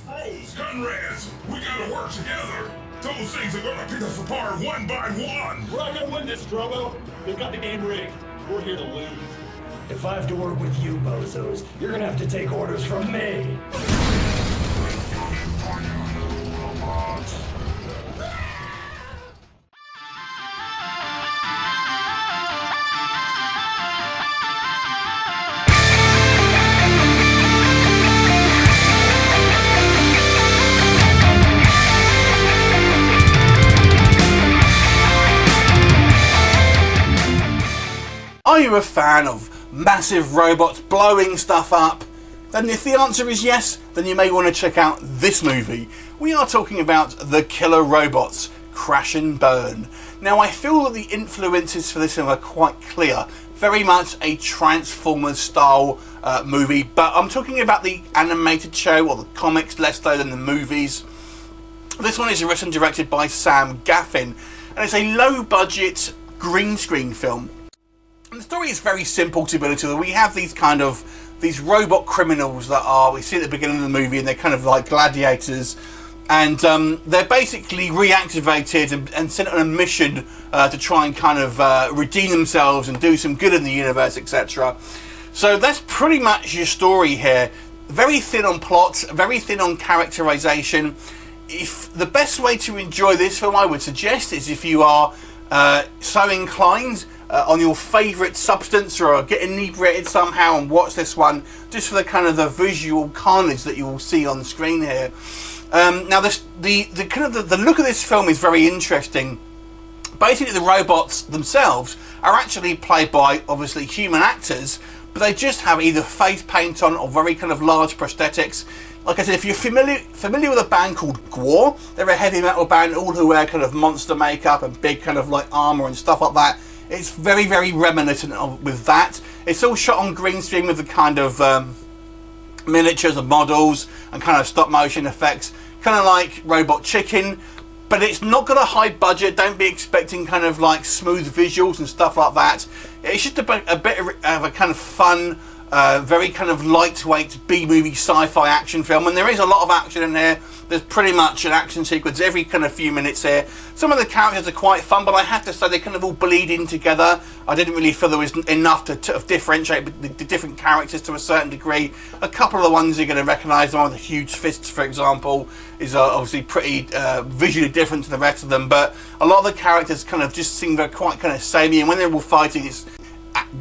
Conrads, we gotta work together. Those things are gonna pick us apart one by one. We're not gonna win this, Drogo. They've got the game rigged. We're here to lose. If I have to work with you, bozos, you're gonna have to take orders from me. Are you a fan of massive robots blowing stuff up? Then if the answer is yes, then you may want to check out this movie. We are talking about The Killer Robots, Crash and Burn. Now I feel that the influences for this film are quite clear. Very much a Transformers style movie, but I'm talking about the animated show or the comics less so than the movies. This one is written and directed by Sam Gaffin, and it's a low budget green screen film. And the story is very simple to be honest with you. We have these robot criminals that we see at the beginning of the movie, and they're kind of like gladiators, and they're basically reactivated and sent on a mission to try and kind of redeem themselves and do some good in the universe, etc. So that's pretty much your story here. Very thin on plot, very thin on characterization. If the best way to enjoy this film, I would suggest, is if you are so inclined, on your favourite substance, or get inebriated somehow and watch this one just for the kind of the visual carnage that you will see on screen here. Now the look of this film is very interesting. Basically the robots themselves are actually played by obviously human actors, but they just have either face paint on or very kind of large prosthetics. Like I said, if you're familiar with a band called Gwar, they're a heavy metal band, all who wear kind of monster makeup and big kind of like armour and stuff like that. It's very, very reminiscent with that. It's all shot on green screen with the kind of miniatures and models and kind of stop motion effects, kind of like Robot Chicken, but it's not got a high budget. Don't be expecting kind of like smooth visuals and stuff like that. It's just a bit of a kind of fun, very kind of lightweight B-movie sci-fi action film, and there is a lot of action in here. There's pretty much an action sequence every kind of few minutes here. Some of the characters are quite fun, but I have to say they kind of all bleed in together. I didn't really feel there was enough to differentiate the different characters to a certain degree. A couple of the ones you're going to recognise, the one with the huge fists, for example, is obviously pretty visually different to the rest of them, but a lot of the characters kind of just seem quite kind of samey, and when they're all fighting, it's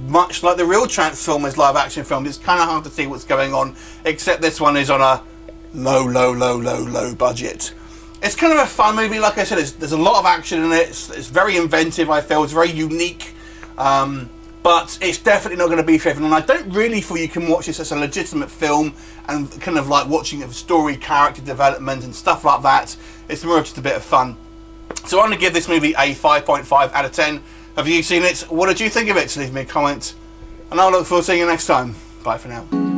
much like the real Transformers live action film. It's kind of hard to see what's going on, except this one is on a low budget. It's kind of a fun movie. Like I said, there's a lot of action in it. It's very inventive, I feel. It's very unique, but it's definitely not going to be for everyone. And I don't really feel you can watch this as a legitimate film and kind of like watching a story, character development and stuff like that. It's more just a bit of fun. So I'm going to give this movie a 5.5 out of 10. Have you seen it? What did you think of it? So leave me a comment, and I'll look forward to seeing you next time. Bye for now.